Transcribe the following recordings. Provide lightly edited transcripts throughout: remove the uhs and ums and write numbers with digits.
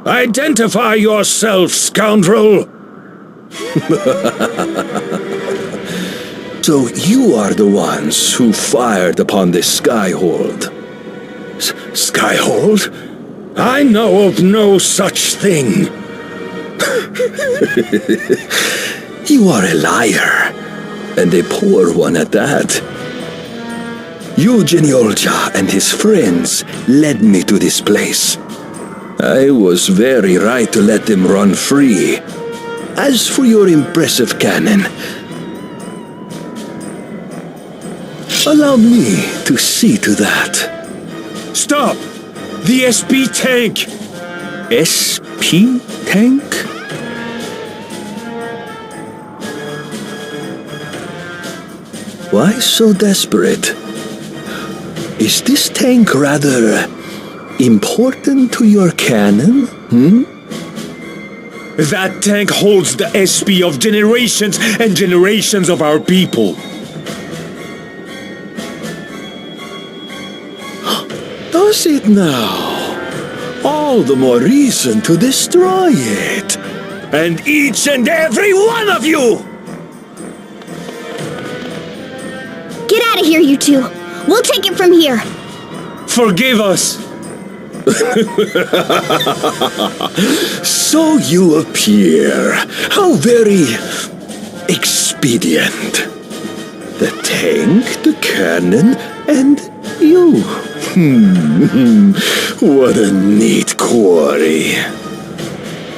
Identify yourself, scoundrel! So you are the ones who fired upon this Skyhold. Skyhold? I know of no such thing. You are a liar, and a poor one at that. Eugene Olja and his friends led me to this place. I was very right to let them run free. As for your impressive cannon, allow me to see to that. Stop! The SP tank! SP tank? Why so desperate? Is this tank rather important to your cannon? That tank holds the SP of generations and generations of our people. Does it now? All the more reason to destroy it. And each and every one of you! Get out of here, you two. We'll take it from here. Forgive us. So you appear. How very expedient. The tank, the cannon, and you. What a neat quarry.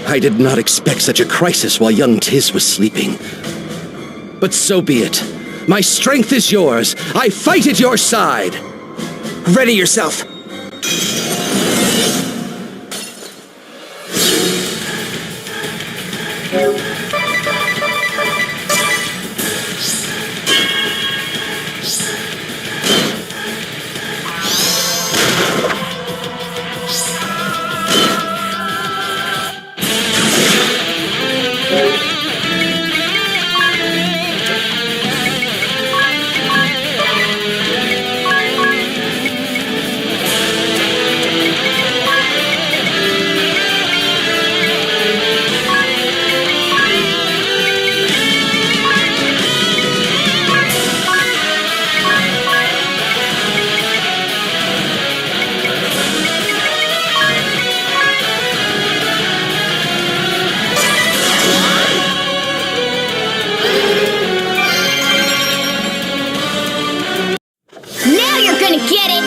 I did not expect such a crisis while young Tiz was sleeping. But so be it. My strength is yours. I fight at your side. Ready yourself. Now you're gonna get it!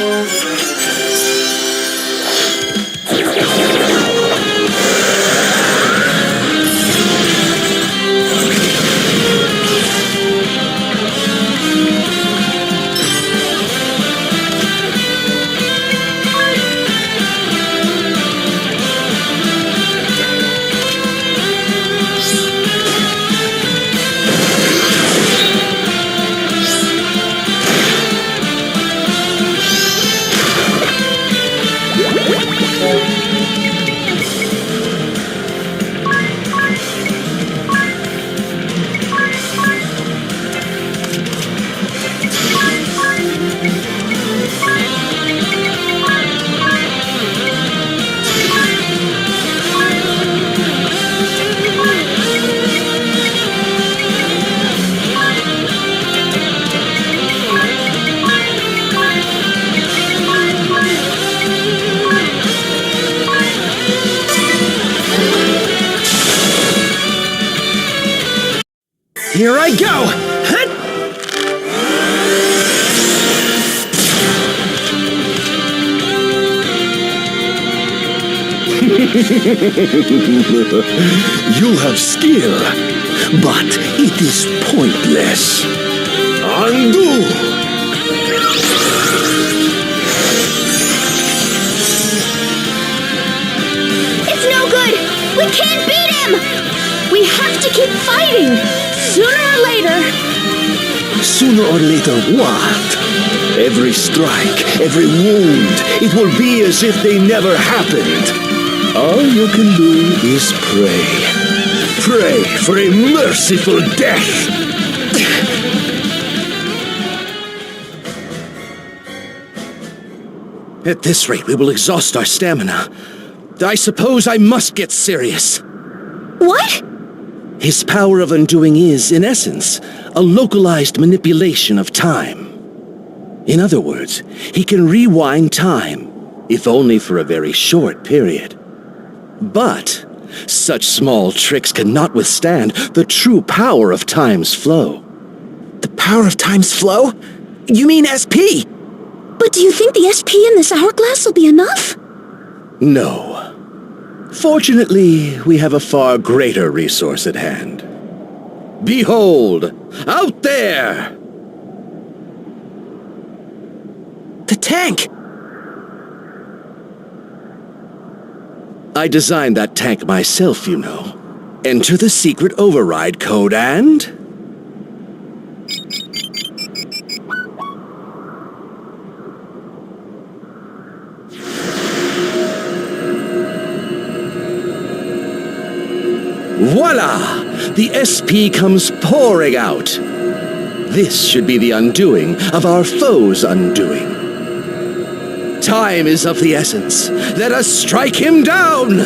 Here I go! Hut! You have skill, but it is pointless. Undo! It's no good! We can't beat him! We have to keep fighting! Sooner or later... Sooner or later what? Every strike, every wound, it will be as if they never happened. All you can do is pray. Pray for a merciful death. At this rate, we will exhaust our stamina. I suppose I must get serious. What? His power of undoing is, in essence, a localized manipulation of time. In other words, he can rewind time, if only for a very short period. But such small tricks cannot withstand the true power of time's flow. The power of time's flow? You mean SP? But do you think the SP in this hourglass will be enough? No. Fortunately, we have a far greater resource at hand. Behold! Out there! The tank! I designed that tank myself, you know. Enter the secret override code and... Voila! The SP comes pouring out. This should be the undoing of our foe's undoing. Time is of the essence. Let us strike him down!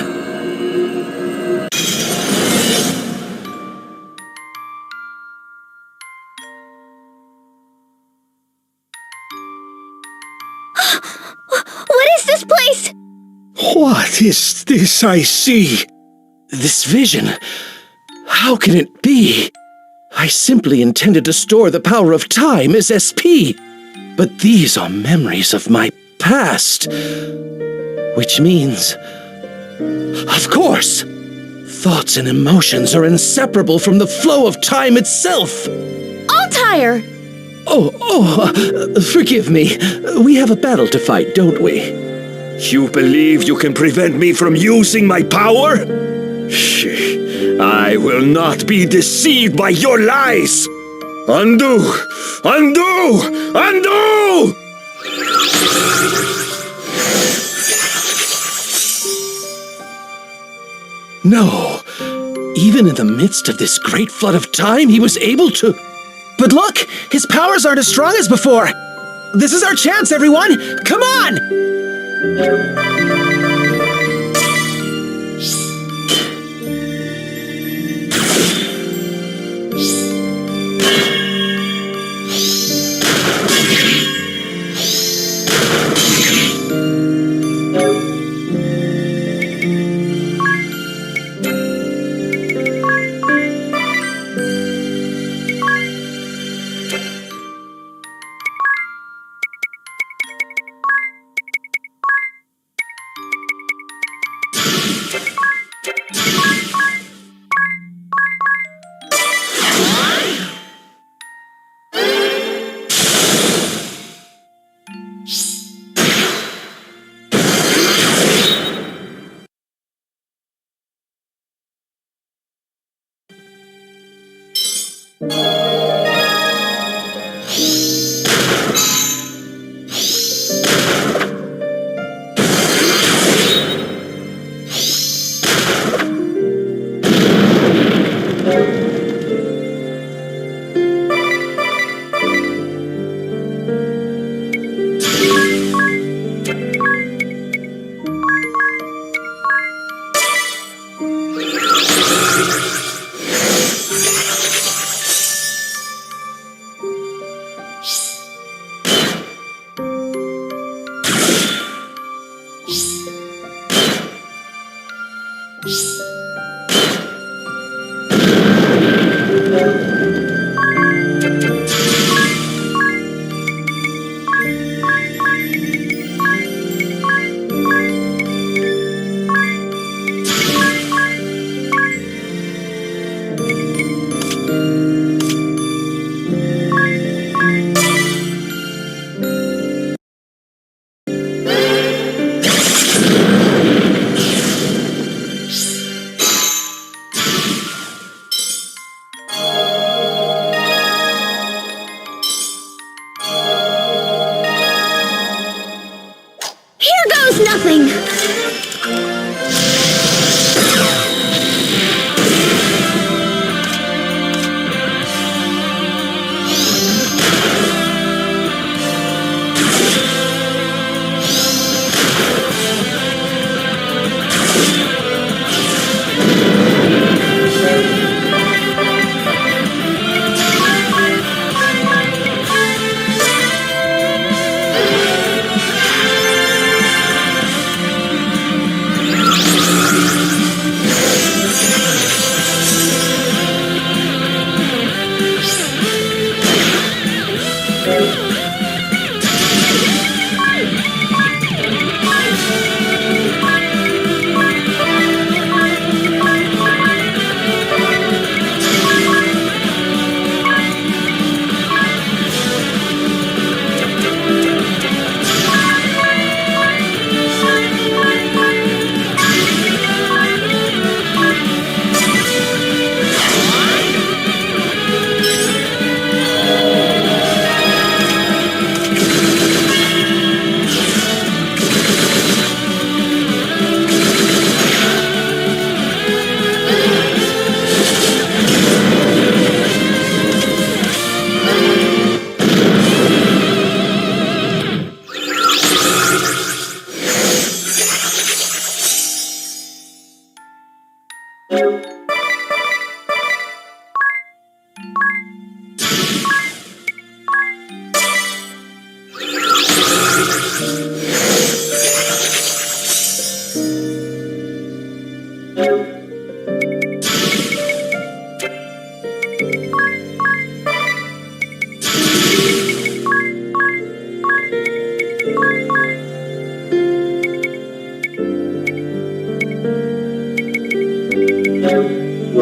What is this place? What is this I see? This vision... How can it be? I simply intended to store the power of time as SP. But these are memories of my past. Which means... Of course! Thoughts and emotions are inseparable from the flow of time itself. Altair! Forgive me. We have a battle to fight, don't we? You believe you can prevent me from using my power? Shh. I will not be deceived by your lies! Undo! Undo! Undo! No. Even in the midst of this great flood of time, he was able to... But look! His powers aren't as strong as before! This is our chance, everyone! Come on! Now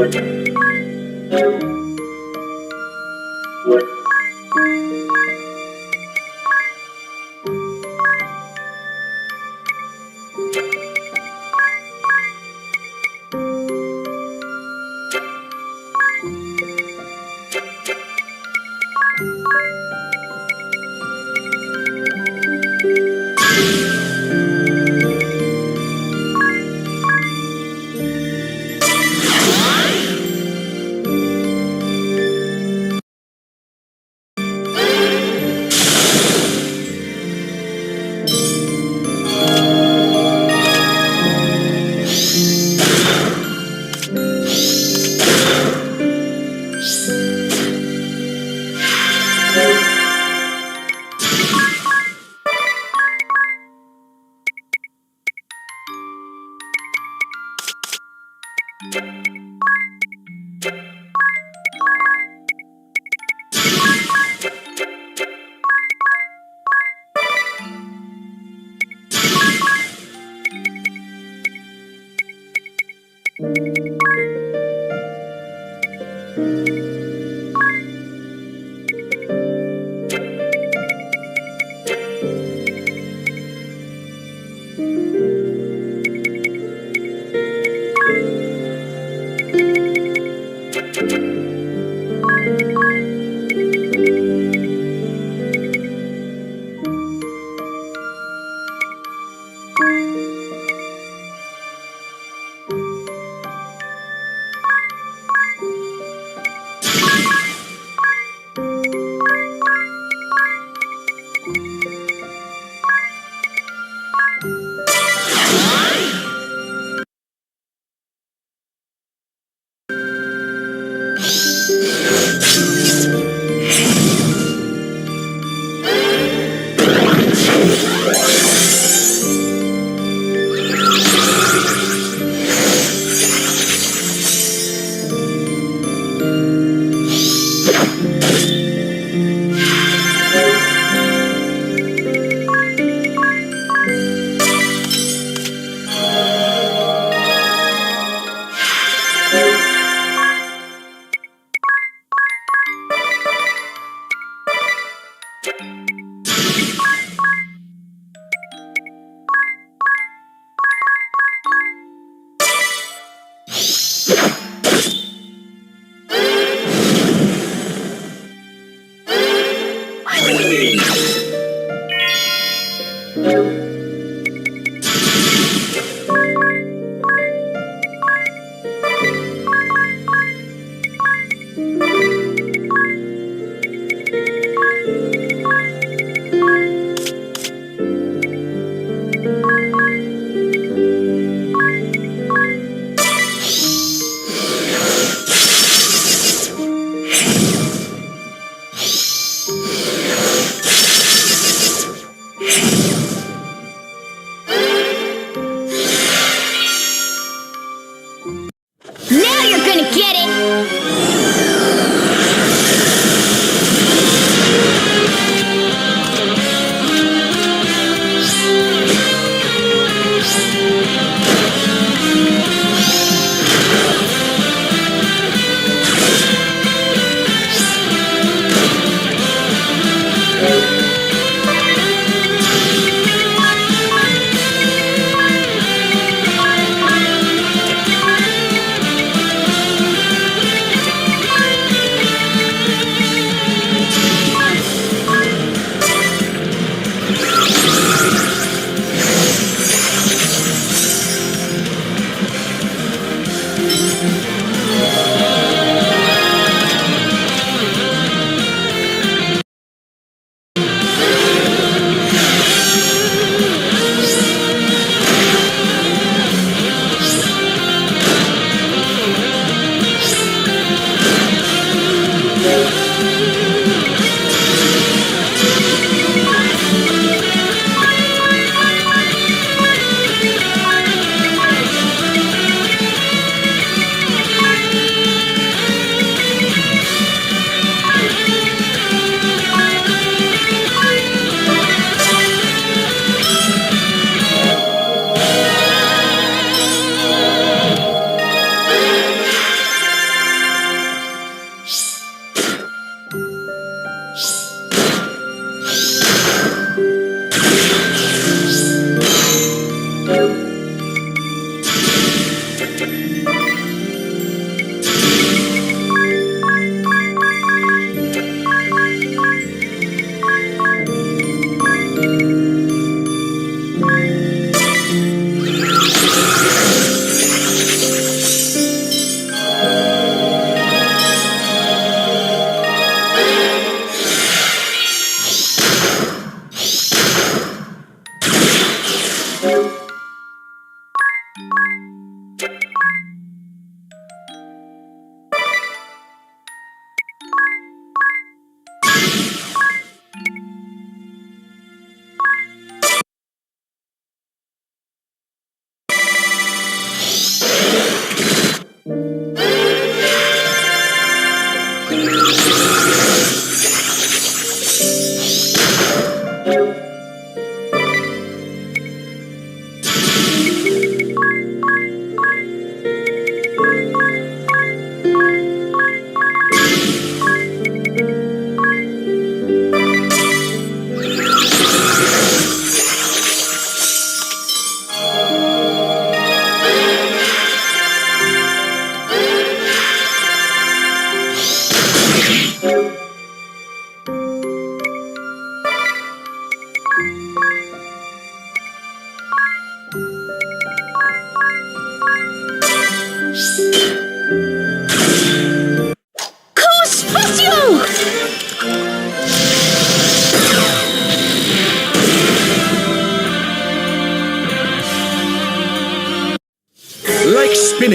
you're gonna get it!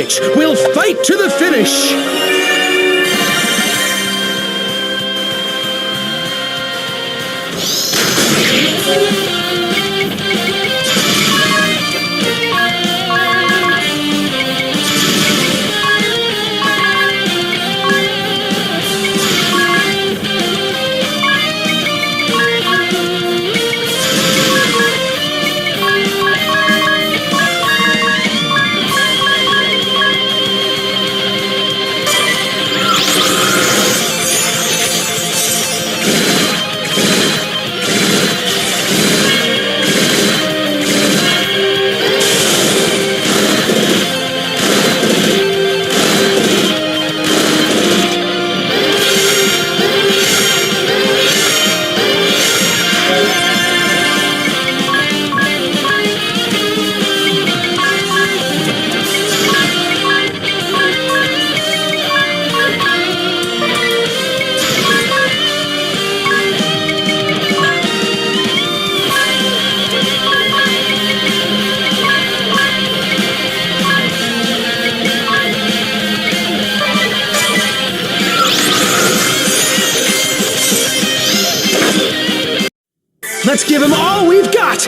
spinach, we'll fight to the finish! Let's give him all we've got!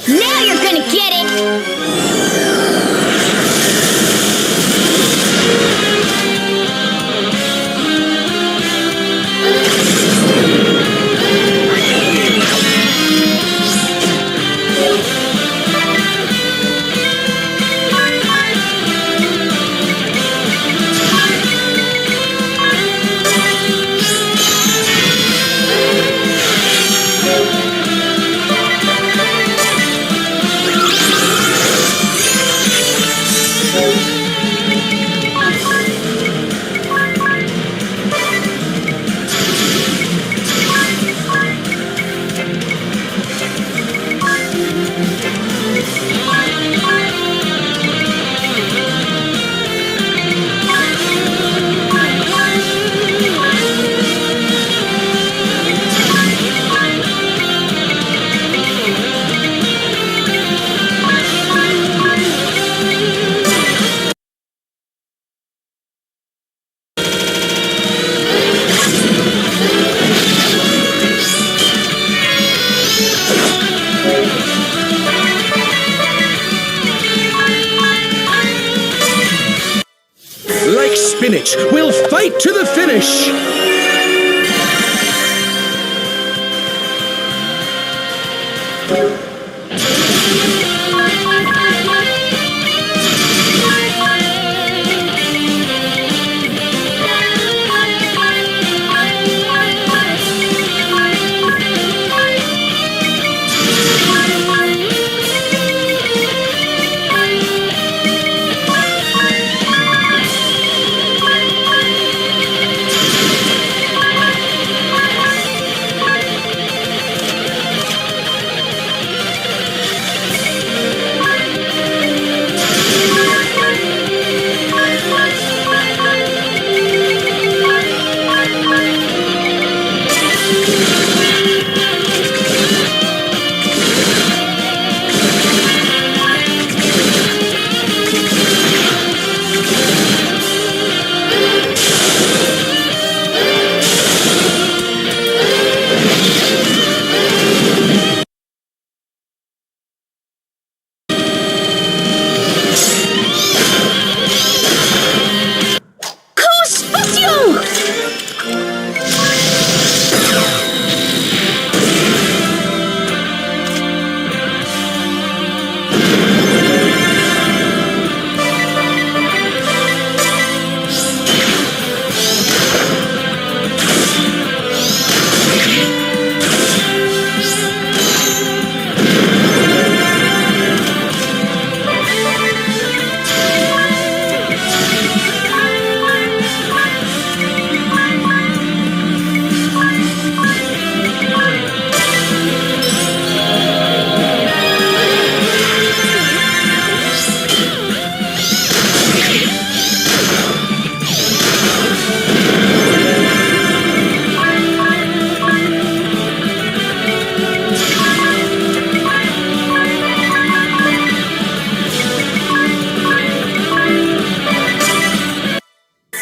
Now you're gonna get it! Like spinach, we'll fight to the finish!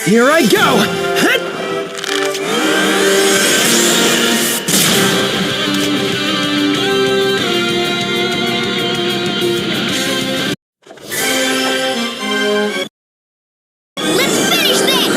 Here I go! Hut! Let's finish this!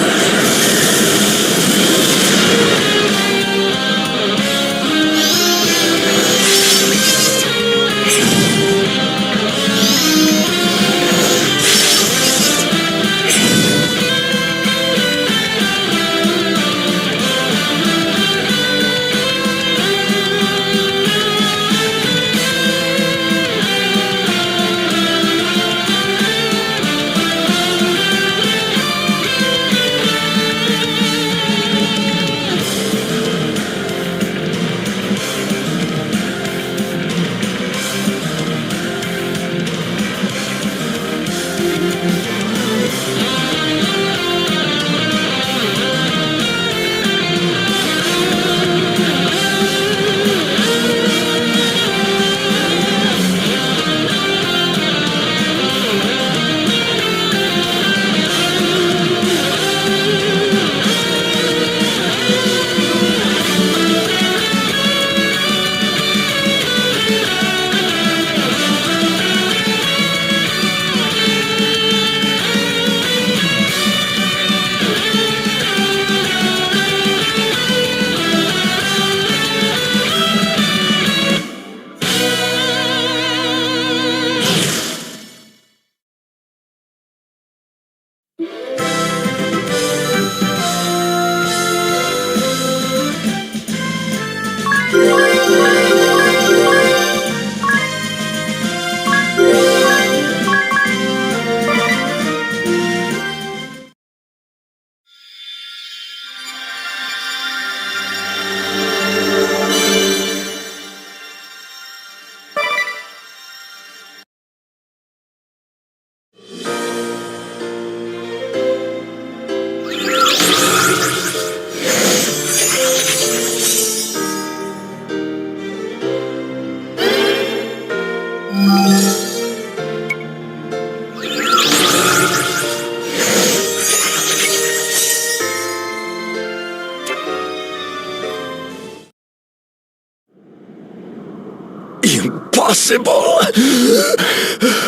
Impossible!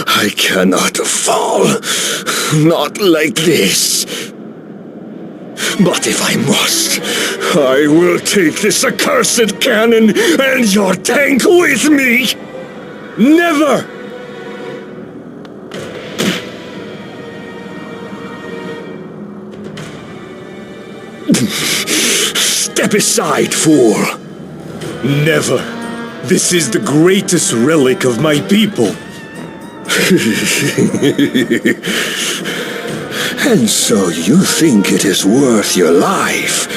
I cannot fall. Not like this. But if I must, I will take this accursed cannon and your tank with me! Never! Step aside, fool! Never! This is the greatest relic of my people. And so you think it is worth your life?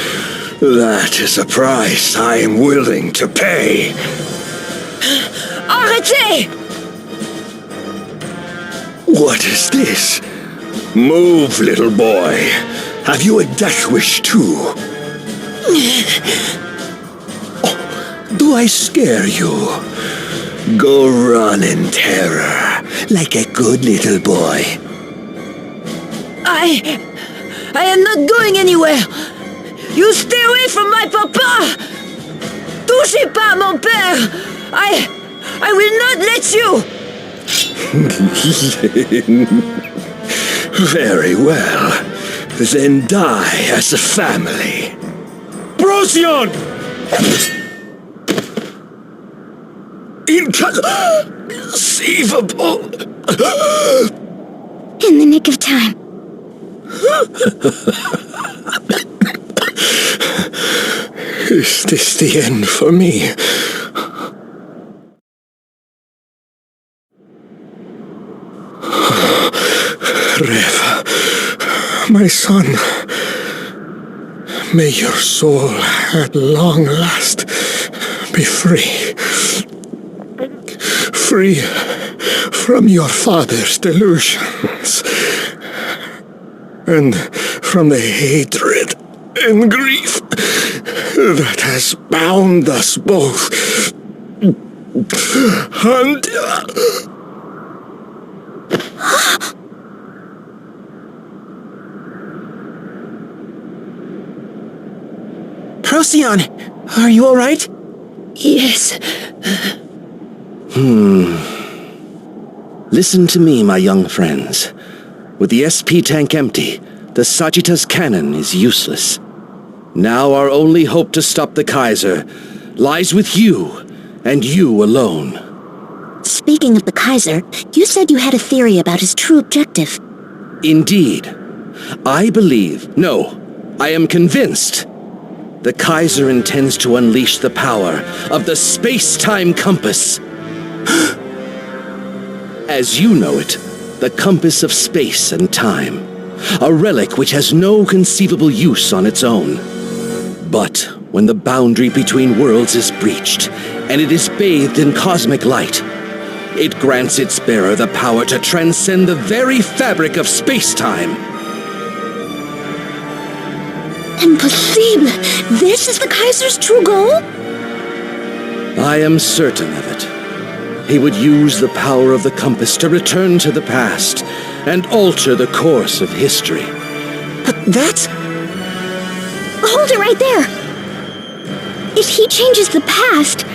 That is a price I am willing to pay. Arrêtez! What is this? Move, little boy. Have you a death wish too? Do I scare you? Go run in terror, like a good little boy. I am not going anywhere. You stay away from my papa. Touchez pas mon père. I will not let you. Very well. Then die as a family. Procyon! Inconceivable! In the nick of time. Is this the end for me? Rev, my son, may your soul at long last be free. Free from your father's delusions, and from the hatred and grief that has bound us both. And Procyon, are you all right? Yes. Listen to me, my young friends. With the SP tank empty, the Sagittas cannon is useless. Now our only hope to stop the Kaiser lies with you, and you alone. Speaking of the Kaiser, you said you had a theory about his true objective. Indeed. I believe, no, I am convinced, the Kaiser intends to unleash the power of the space-time compass. As you know it, the compass of space and time. A relic which has no conceivable use on its own. But when the boundary between worlds is breached, and it is bathed in cosmic light, it grants its bearer the power to transcend the very fabric of space-time. Impossible! This is the Kaiser's true goal? I am certain of it. He would use the power of the compass to return to the past and alter the course of history. But that's... Hold it right there! If he changes the past,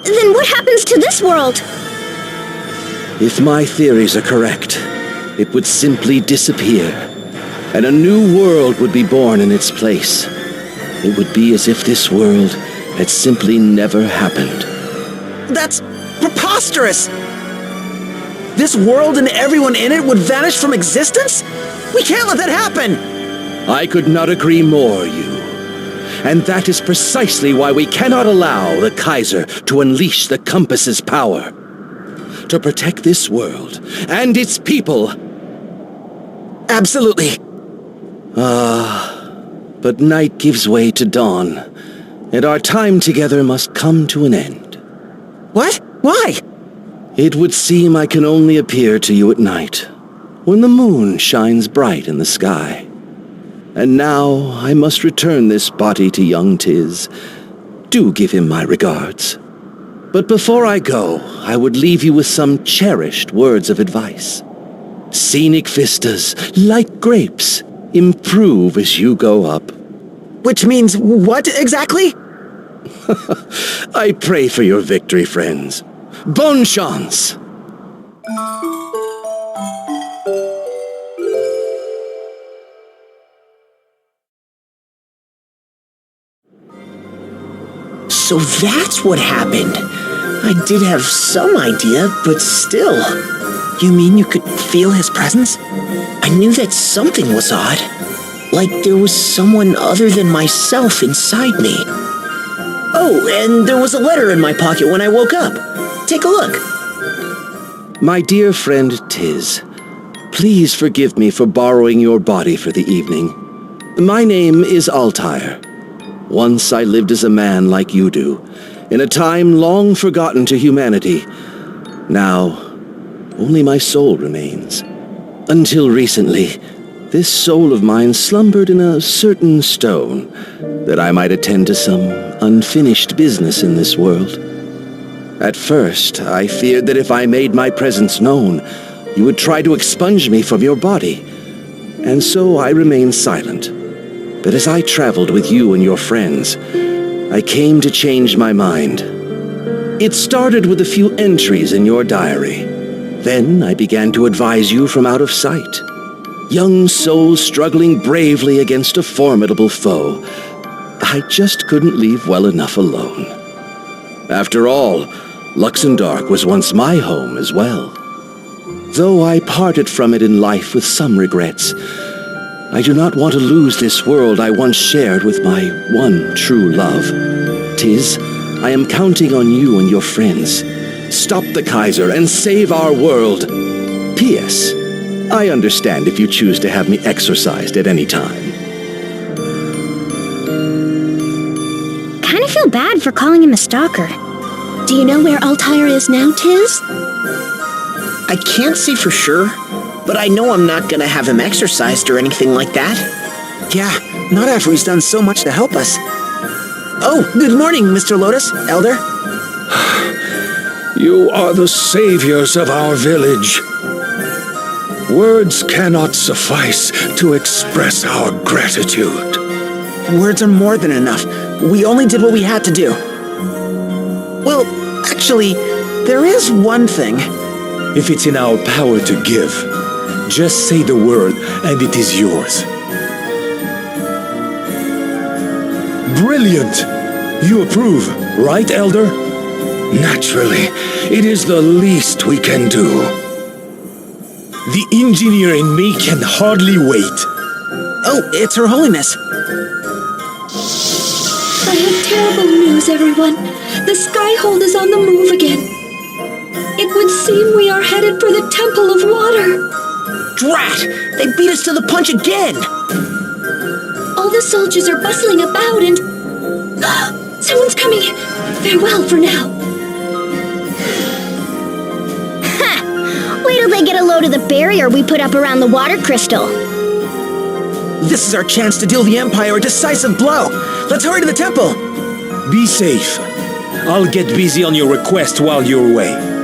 then what happens to this world? If my theories are correct, it would simply disappear, and a new world would be born in its place. It would be as if this world had simply never happened. That's preposterous! This world and everyone in it would vanish from existence? We can't let that happen! I could not agree more, you. And that is precisely why we cannot allow the Kaiser to unleash the compass's power. To protect this world and its people. Absolutely. But night gives way to dawn, and our time together must come to an end. What? Why? It would seem I can only appear to you at night, when the moon shines bright in the sky. And now I must return this body to young Tiz. Do give him my regards. But before I go, I would leave you with some cherished words of advice. Scenic vistas, like grapes, improve as you go up. Which means what exactly? I pray for your victory, friends. Bonne chance! So that's what happened. I did have some idea, but still. You mean you could feel his presence? I knew that something was odd. Like there was someone other than myself inside me. Oh, and there was a letter in my pocket when I woke up. Take a look. My dear friend Tiz, please forgive me for borrowing your body for the evening. My name is Altair. Once I lived as a man like you do, in a time long forgotten to humanity. Now, only my soul remains. Until recently, this soul of mine slumbered in a certain stone, that I might attend to some unfinished business in this world. At first, I feared that if I made my presence known, you would try to expunge me from your body, and so I remained silent. But as I traveled with you and your friends, I came to change my mind. It started with a few entries in your diary. Then I began to advise you from out of sight. Young souls struggling bravely against a formidable foe. I just couldn't leave well enough alone. After all, Luxembourg was once my home as well. Though I parted from it in life with some regrets, I do not want to lose this world I once shared with my one true love. Tiz, I am counting on you and your friends. Stop the Kaiser and save our world. P.S. I understand if you choose to have me exorcised at any time. Kinda feel bad for calling him a stalker. Do you know where Altair is now, Tiz? I can't say for sure, but I know I'm not gonna have him exorcised or anything like that. Yeah, not after he's done so much to help us. Oh, good morning, Mr. Lotus, Elder. You are the saviors of our village. Words cannot suffice to express our gratitude. Words are more than enough. We only did what we had to do. Well, actually, there is one thing. If it's in our power to give, just say the word and it is yours. Brilliant! You approve, right, Elder? Naturally, it is the least we can do. The engineer in me can hardly wait. Oh, it's Her Holiness. I have terrible news, everyone. The Skyhold is on the move again. It would seem we are headed for the Temple of Water. Drat! They beat us to the punch again! All the soldiers are bustling about and... Someone's coming! Farewell for now. Ha! Wait till they get a load of the barrier we put up around the water crystal. This is our chance to deal the Empire a decisive blow! Let's hurry to the temple! Be safe. I'll get busy on your request while you're away.